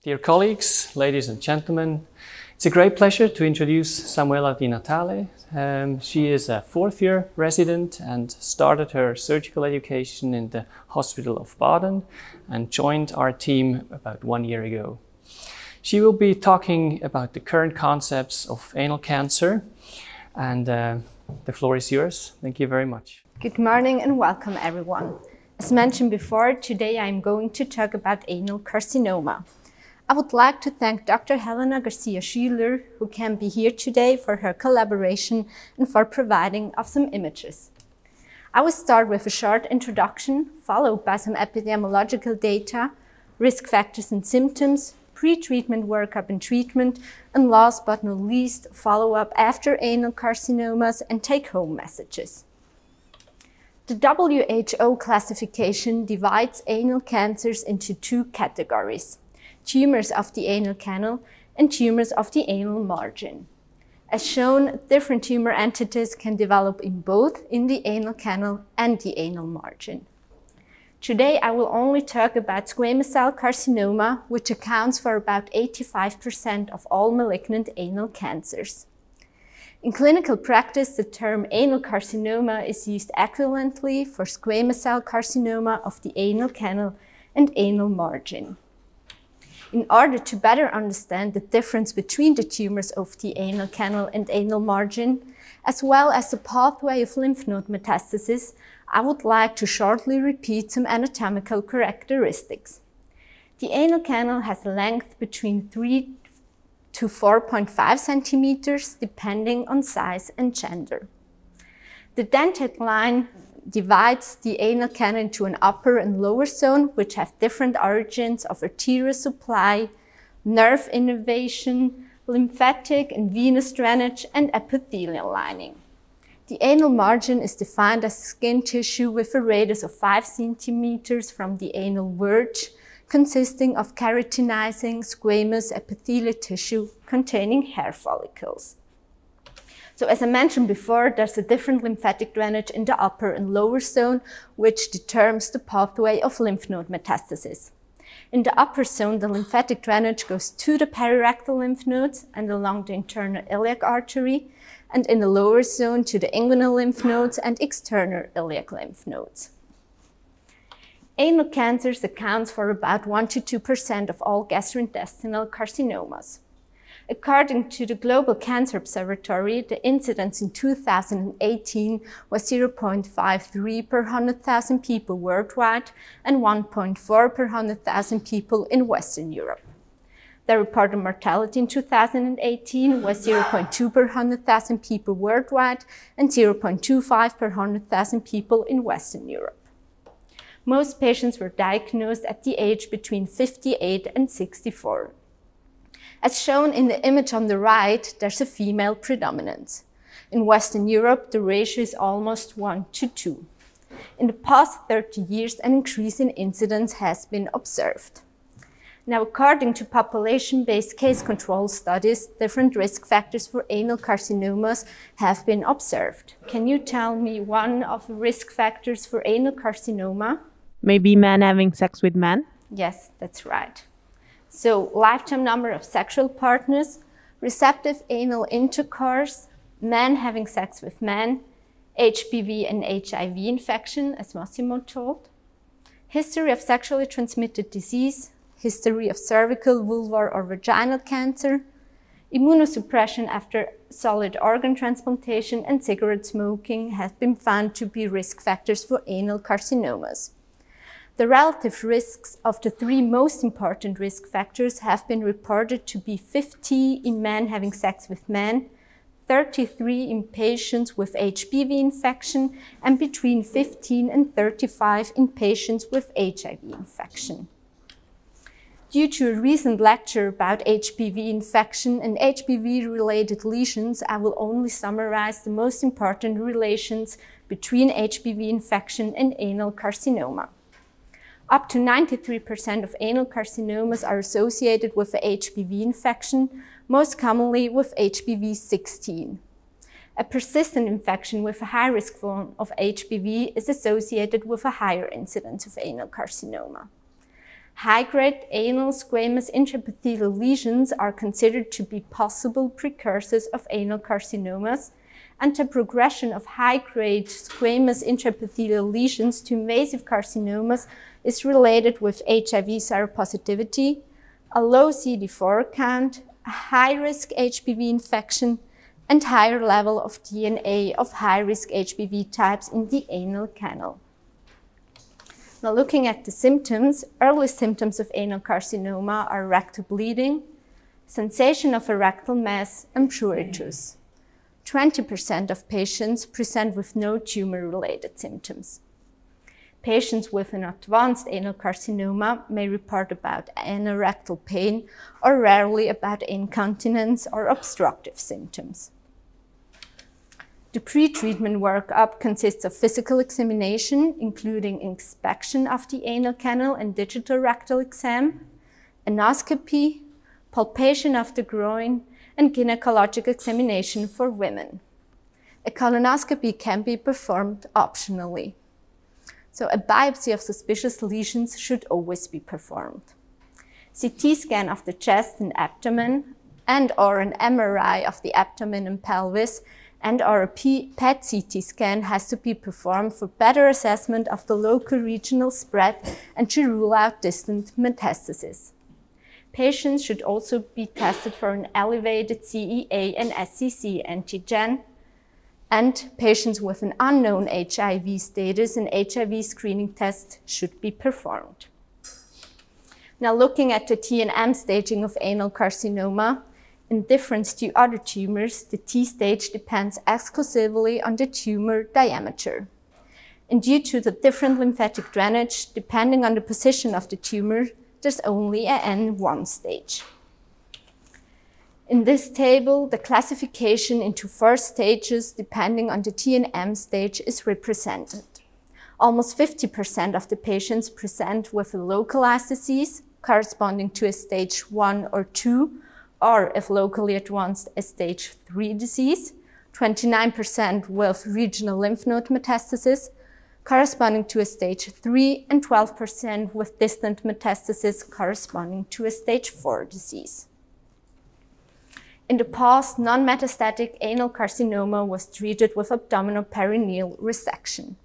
Dear colleagues, ladies and gentlemen, it's a great pleasure to introduce Samuela Di Natale. She is a fourth-year resident and started her surgical education in the Hospital of Baden and joined our team about 1 year ago. She will be talking about the current concepts of anal cancer, and the floor is yours. Thank you very much. Good morning and welcome everyone. As mentioned before, today I'm going to talk about anal carcinoma. I would like to thank Dr. Helena Garcia-Schüler, who can be here today, for her collaboration and for providing of some images. I will start with a short introduction, followed by some epidemiological data, risk factors and symptoms, pre-treatment workup and treatment, and last but not least, follow-up after anal carcinomas and take-home messages. The WHO classification divides anal cancers into two categories: tumors of the anal canal and tumors of the anal margin. As shown, different tumor entities can develop in both in the anal canal and the anal margin. Today, I will only talk about squamous cell carcinoma, which accounts for about 85% of all malignant anal cancers. In clinical practice, the term anal carcinoma is used equivalently for squamous cell carcinoma of the anal canal and anal margin. In order to better understand the difference between the tumors of the anal canal and anal margin, as well as the pathway of lymph node metastasis, I would like to shortly repeat some anatomical characteristics. The anal canal has a length between 3 to 4.5 centimeters, depending on size and gender. The dentate line divides the anal canal into an upper and lower zone, which have different origins of arterial supply, nerve innervation, lymphatic and venous drainage, and epithelial lining. The anal margin is defined as skin tissue with a radius of 5 centimeters from the anal verge, consisting of keratinizing squamous epithelial tissue containing hair follicles. So as I mentioned before, there's a different lymphatic drainage in the upper and lower zone, which determines the pathway of lymph node metastasis. In the upper zone, the lymphatic drainage goes to the perirectal lymph nodes and along the internal iliac artery, and in the lower zone to the inguinal lymph nodes and external iliac lymph nodes. Anal cancers accounts for about 1 to 2% of all gastrointestinal carcinomas. According to the Global Cancer Observatory, the incidence in 2018 was 0.53 per 100,000 people worldwide and 1.4 per 100,000 people in Western Europe. The reported mortality in 2018 was 0.2 per 100,000 people worldwide and 0.25 per 100,000 people in Western Europe. Most patients were diagnosed at the age between 58 and 64. As shown in the image on the right, there's a female predominance. In Western Europe, the ratio is almost 1 to 2. In the past 30 years, an increase in incidence has been observed. Now, according to population-based case control studies, different risk factors for anal carcinomas have been observed. Can you tell me one of the risk factors for anal carcinoma? Maybe men having sex with men? Yes, that's right. So, lifetime number of sexual partners, receptive anal intercourse, men having sex with men, HPV and HIV infection, as Massimo told, history of sexually transmitted disease, history of cervical, vulvar or vaginal cancer, immunosuppression after solid organ transplantation, and cigarette smoking have been found to be risk factors for anal carcinomas. The relative risks of the 3 most important risk factors have been reported to be 50 in men having sex with men, 33 in patients with HPV infection, and between 15 and 35 in patients with HIV infection. Due to a recent lecture about HPV infection and HPV-related lesions, I will only summarize the most important relations between HPV infection and anal carcinoma. Up to 93% of anal carcinomas are associated with a HPV infection, most commonly with HPV 16. A persistent infection with a high-risk form of HPV is associated with a higher incidence of anal carcinoma. High-grade anal squamous intraepithelial lesions are considered to be possible precursors of anal carcinomas, and the progression of high-grade squamous intraepithelial lesions to invasive carcinomas is related with HIV seropositivity, a low CD4 count, a high-risk HPV infection, and higher level of DNA of high-risk HPV types in the anal canal. Now looking at the symptoms, early symptoms of anal carcinoma are rectal bleeding, sensation of a rectal mass, and pruritus. 20% of patients present with no tumor-related symptoms. Patients with an advanced anal carcinoma may report about anorectal pain or rarely about incontinence or obstructive symptoms. The pre-treatment workup consists of physical examination, including inspection of the anal canal and digital rectal exam, endoscopy, palpation of the groin, and gynecologic examination for women. A colonoscopy can be performed optionally. So a biopsy of suspicious lesions should always be performed. CT scan of the chest and abdomen and/or an MRI of the abdomen and pelvis and/or a PET-CT scan has to be performed for better assessment of the local regional spread and to rule out distant metastasis. Patients should also be tested for an elevated CEA and SCC antigen, and patients with an unknown HIV status, an HIV screening test should be performed. Now looking at the TNM staging of anal carcinoma, in difference to other tumors, the T stage depends exclusively on the tumor diameter. And due to the different lymphatic drainage, depending on the position of the tumor, there's only a N1 stage. In this table, the classification into 4 stages depending on the TNM stage is represented. Almost 50% of the patients present with a localized disease corresponding to a stage 1 or 2, or if locally advanced, a stage 3 disease, 29% with regional lymph node metastasis, corresponding to a stage 3, and 12% with distant metastasis corresponding to a stage 4 disease. In the past, non-metastatic anal carcinoma was treated with abdominoperineal resection.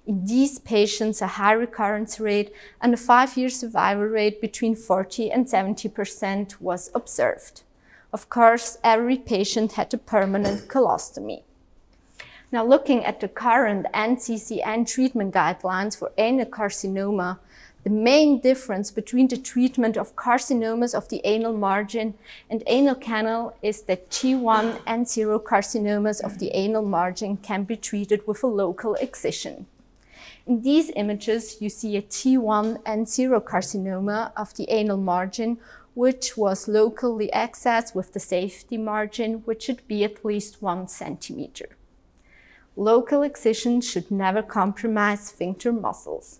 In these patients, a high recurrence rate and a 5-year survival rate between 40 and 70% was observed. Of course, every patient had a permanent colostomy. Now looking at the current NCCN treatment guidelines for anal carcinoma, the main difference between the treatment of carcinomas of the anal margin and anal canal is that T1 and 0 carcinomas of the anal margin can be treated with a local excision. In these images, you see a T1 and 0 carcinoma of the anal margin, which was locally accessed with the safety margin, which should be at least 1 centimeter. Local excision should never compromise sphincter muscles.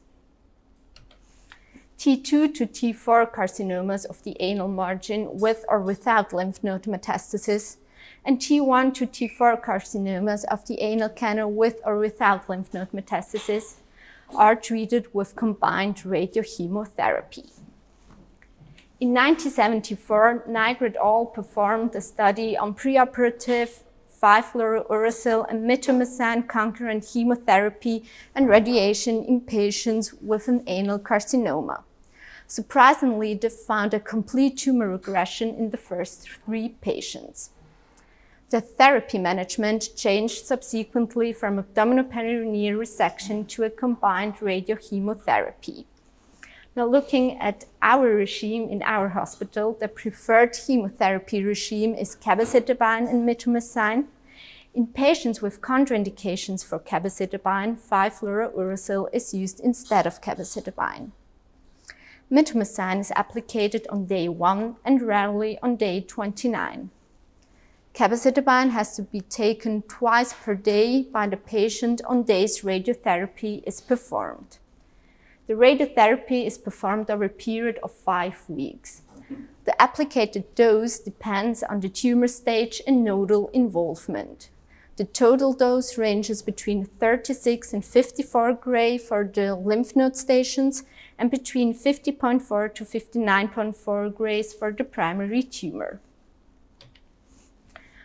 T2 to T4 carcinomas of the anal margin with or without lymph node metastasis, and T1 to T4 carcinomas of the anal canal with or without lymph node metastasis are treated with combined radiochemotherapy. In 1974, Niger et al. Performed a study on preoperative 5-fluorouracil and mitomycin concurrent chemotherapy and radiation in patients with an anal carcinoma. Surprisingly, they found a complete tumor regression in the first 3 patients. The therapy management changed subsequently from abdominoperineal resection to a combined radiochemotherapy. Now looking at our regime in our hospital, the preferred chemotherapy regime is cabazitaxel and mitomycin. In patients with contraindications for cabazitaxel, 5-fluorouracil is used instead of cabazitaxel. Mitomycin is applied on day 1 and rarely on day 29. Cabazitaxel has to be taken twice per day by the patient on days radiotherapy is performed. The radiotherapy is performed over a period of 5 weeks. The applied dose depends on the tumor stage and nodal involvement. The total dose ranges between 36 and 54 gray for the lymph node stations and between 50.4 to 59.4 grays for the primary tumor.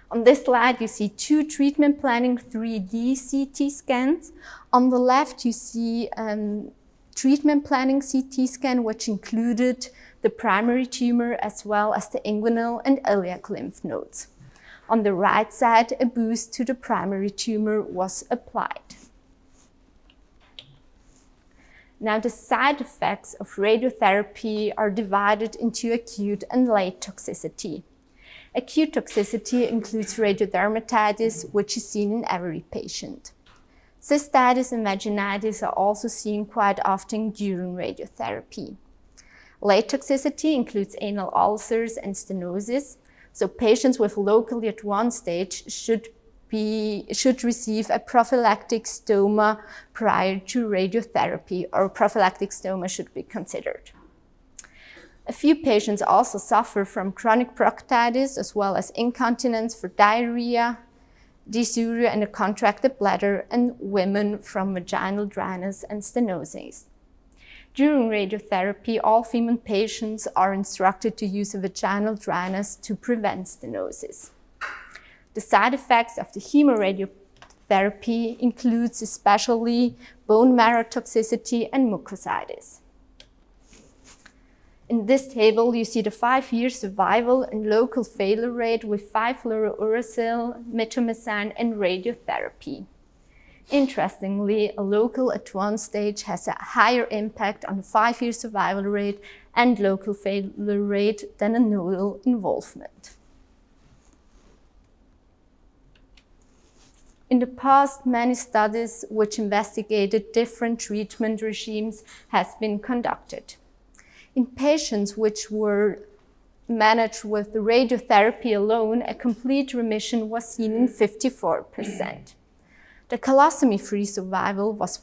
On this slide, you see two treatment planning 3D CT scans. On the left, you see treatment planning CT scan, which included the primary tumor as well as the inguinal and iliac lymph nodes. On the right side, a boost to the primary tumor was applied. Now, the side effects of radiotherapy are divided into acute and late toxicity. Acute toxicity includes radiodermatitis, which is seen in every patient. Cystitis and vaginitis are also seen quite often during radiotherapy. Late toxicity includes anal ulcers and stenosis, so patients with locally advanced stage should receive a prophylactic stoma prior to radiotherapy, or prophylactic stoma should be considered. A few patients also suffer from chronic proctitis as well as incontinence for diarrhea, dysuria and a contracted bladder, and women from vaginal dryness and stenosis. During radiotherapy, all female patients are instructed to use a vaginal dryness to prevent stenosis. The side effects of the chemoradiotherapy includes especially bone marrow toxicity and mucositis. In this table, you see the 5-year survival and local failure rate with 5-fluorouracil, mitomycin, and radiotherapy. Interestingly, a local advanced stage has a higher impact on the 5-year survival rate and local failure rate than a nodal involvement. In the past, many studies which investigated different treatment regimes has been conducted. In patients which were managed with the radiotherapy alone, a complete remission was seen in 54%. The colostomy-free survival was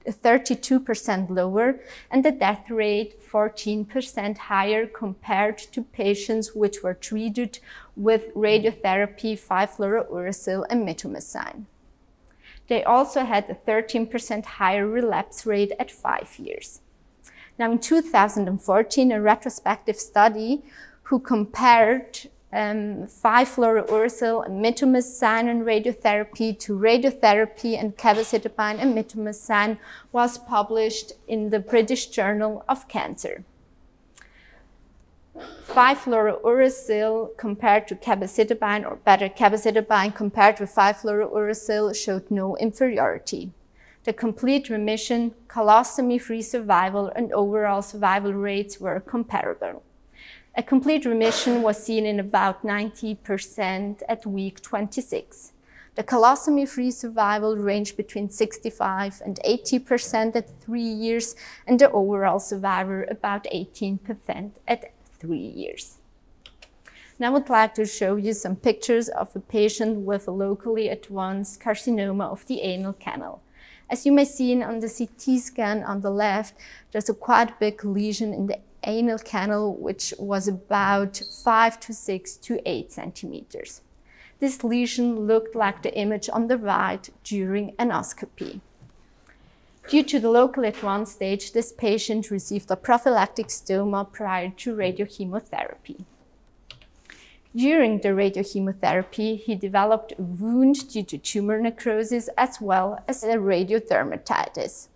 32% lower and the death rate 14% higher compared to patients which were treated with radiotherapy, 5-fluorouracil, and mitomycin. They also had a 13% higher relapse rate at 5 years. Now, in 2014, a retrospective study who compared 5-fluorouracil and mitomycin and radiotherapy to radiotherapy and cabazitaban and mitomycin was published in the British Journal of Cancer. 5-fluorouracil compared to cabazitaban, or better, cabazitaban compared with 5-fluorouracil showed no inferiority. The complete remission, colostomy-free survival, and overall survival rates were comparable. A complete remission was seen in about 90% at week 26. The colostomy-free survival ranged between 65% and 80% at 3 years, and the overall survival about 18% at 3 years. Now I would like to show you some pictures of a patient with a locally advanced carcinoma of the anal canal. As you may see on the CT scan on the left, there's a quite big lesion in the anal canal, which was about 5 to 6 to 8 centimeters. This lesion looked like the image on the right during endoscopy. Due to the locally advanced stage, this patient received a prophylactic stoma prior to radiochemotherapy. During the radiochemotherapy, he developed a wound due to tumor necrosis as well as a radiodermatitis.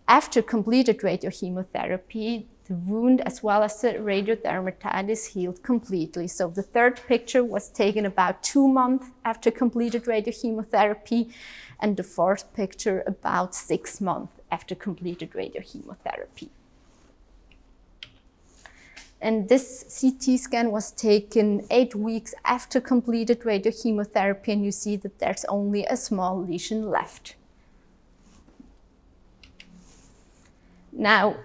After completed radiochemotherapy, the wound as well as the radiodermatitis healed completely. So the third picture was taken about 2 months after completed radiochemotherapy, and the fourth picture about 6 months after completed radiochemotherapy. And this CT scan was taken 8 weeks after completed radiochemotherapy, and you see that there's only a small lesion left. Now,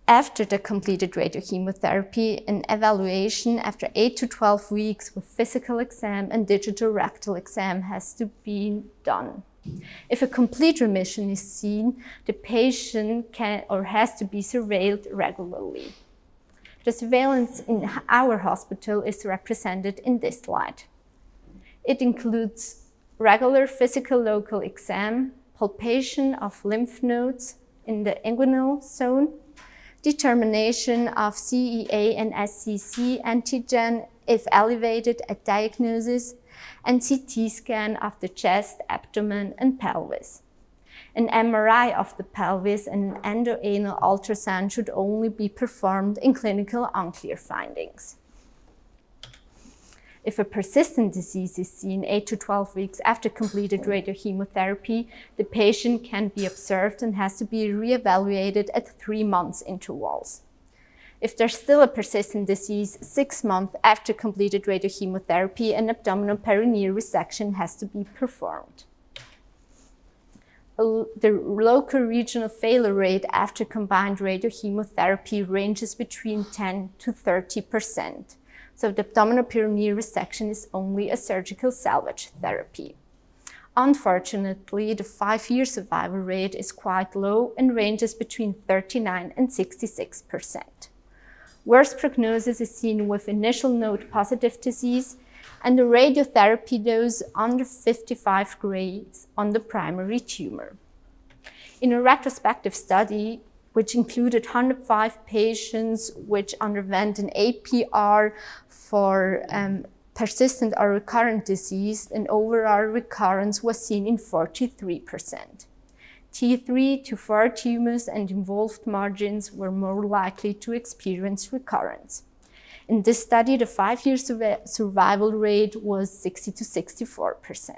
after the completed radiochemotherapy, an evaluation after 8 to 12 weeks with physical exam and digital rectal exam has to be done. If a complete remission is seen, the patient can or has to be surveilled regularly. The surveillance in our hospital is represented in this slide. It includes regular physical local exam, palpation of lymph nodes in the inguinal zone, determination of CEA and SCC antigen if elevated at diagnosis, and CT scan of the chest, abdomen, and pelvis. An MRI of the pelvis and an endoanal ultrasound should only be performed in clinical unclear findings. If a persistent disease is seen 8 to 12 weeks after completed radiochemotherapy, the patient can be observed and has to be reevaluated at 3 months intervals. If there's still a persistent disease 6 months after completed radiochemotherapy, an abdominal perineal resection has to be performed. The local regional failure rate after combined radiochemotherapy ranges between 10 to 30%. So the abdominal perineal resection is only a surgical salvage therapy. Unfortunately, the 5-year survival rate is quite low and ranges between 39 and 66%. Worst prognosis is seen with initial node-positive disease and a radiotherapy dose under 55 grays on the primary tumor. In a retrospective study, which included 105 patients which underwent an APR for persistent or recurrent disease, an overall recurrence was seen in 43%. T3 to 4 tumors and involved margins were more likely to experience recurrence. In this study, the 5-year survival rate was 60 to 64%.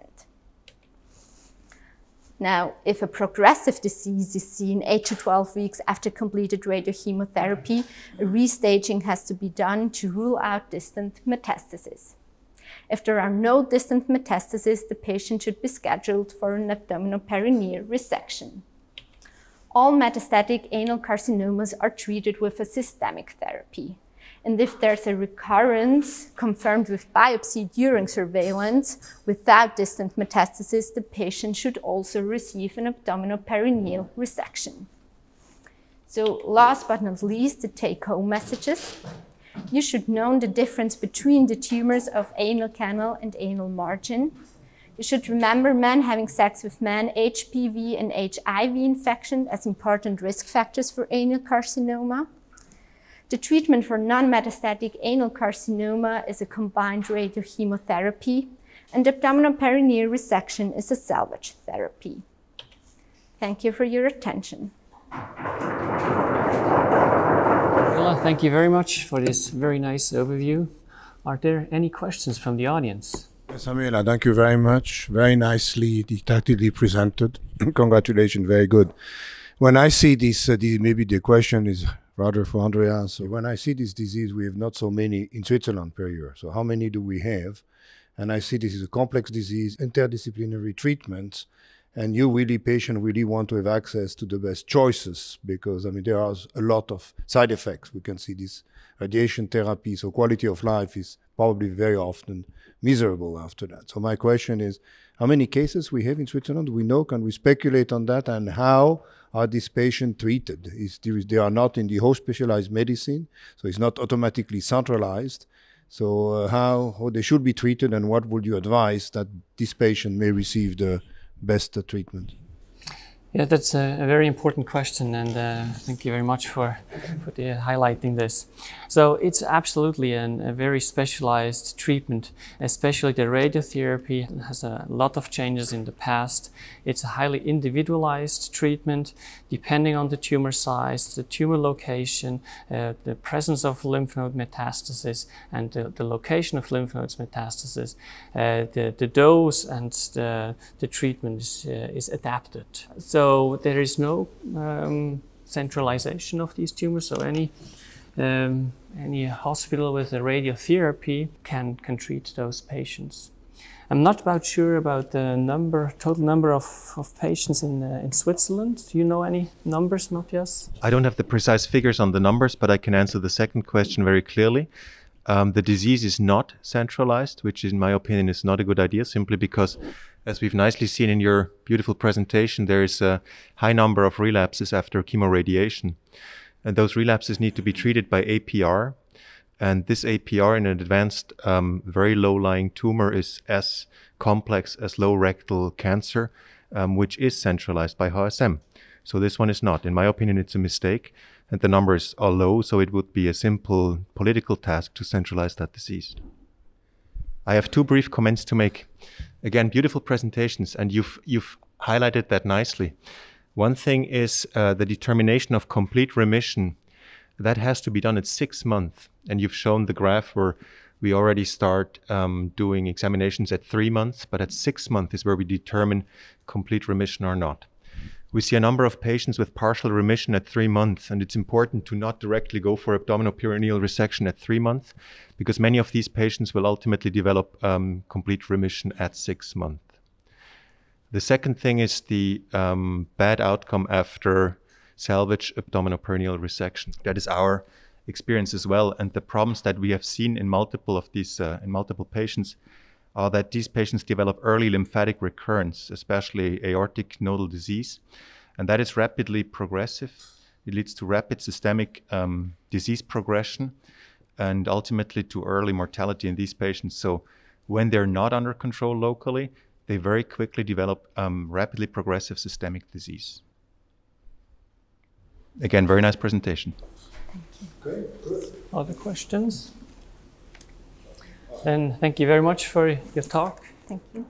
Now, if a progressive disease is seen 8 to 12 weeks after completed radiochemotherapy, a restaging has to be done to rule out distant metastasis. If there are no distant metastases, the patient should be scheduled for an abdominal perineal resection. All metastatic anal carcinomas are treated with a systemic therapy. And if there's a recurrence confirmed with biopsy during surveillance without distant metastasis, the patient should also receive an abdominal perineal resection. So last but not least, the take-home messages. You should know the difference between the tumors of anal canal and anal margin. You should remember men having sex with men, HPV and HIV infection as important risk factors for anal carcinoma. The treatment for non-metastatic anal carcinoma is a combined radiochemotherapy, and abdominal perineal resection is a salvage therapy. Thank you for your attention. Ella, thank you very much for this very nice overview. Are there any questions from the audience? Yes, Amela, thank you very much. Very nicely, didactically presented. Congratulations, very good. When I see this, maybe the question is rather for Andrea. So when I see this disease, we have not so many in Switzerland per year. So how many do we have? And I see this is a complex disease, interdisciplinary treatments, and you really, patient really want to have access to the best choices because, I mean, there are a lot of side effects. We can see this radiation therapy, so quality of life is probably very often miserable after that. So my question is, how many cases we have in Switzerland? Do we know? Can we speculate on that? And how are these patients treated? They are not in the whole specialized medicine, so it's not automatically centralized. So how they should be treated, and what would you advise that this patient may receive the best treatment? Yeah, that's a very important question, and thank you very much for highlighting this. So it's absolutely a very specialized treatment, especially the radiotherapy has a lot of changes in the past. It's a highly individualized treatment, depending on the tumor size, the tumor location, the presence of lymph node metastasis, and the location of lymph nodes metastasis. The dose and the treatment is adapted. So there is no centralization of these tumors. So any hospital with a radiotherapy can treat those patients. I'm not sure about the total number of patients in Switzerland. Do you know any numbers, Matthias? I don't have the precise figures on the numbers, but I can answer the second question very clearly. The disease is not centralized, which in my opinion is not a good idea, simply because, as we've nicely seen in your beautiful presentation, there is a high number of relapses after chemoradiation. And those relapses need to be treated by APR. And this APR in an advanced, very low-lying tumor is as complex as low rectal cancer, which is centralized by HSM. So this one is not. In my opinion, it's a mistake, and the numbers are low, so it would be a simple political task to centralize that disease. I have two brief comments to make. Again, beautiful presentations, and you've highlighted that nicely. One thing is the determination of complete remission. That has to be done at 6 months, and you've shown the graph where we already start doing examinations at 3 months, but at 6 months is where we determine complete remission or not. We see a number of patients with partial remission at 3 months, and it's important to not directly go for abdominoperineal resection at 3 months, because many of these patients will ultimately develop complete remission at 6 months. The second thing is the bad outcome after salvage abdominoperineal resection. That is our experience as well, and the problems that we have seen in multiple of these in multiple patients are that these patients develop early lymphatic recurrence, especially aortic nodal disease, and that is rapidly progressive. It leads to rapid systemic disease progression and ultimately to early mortality in these patients. So when they're not under control locally, they very quickly develop rapidly progressive systemic disease. Again, very nice presentation. Thank you. Great, good. Other questions? Then thank you very much for your talk. Thank you.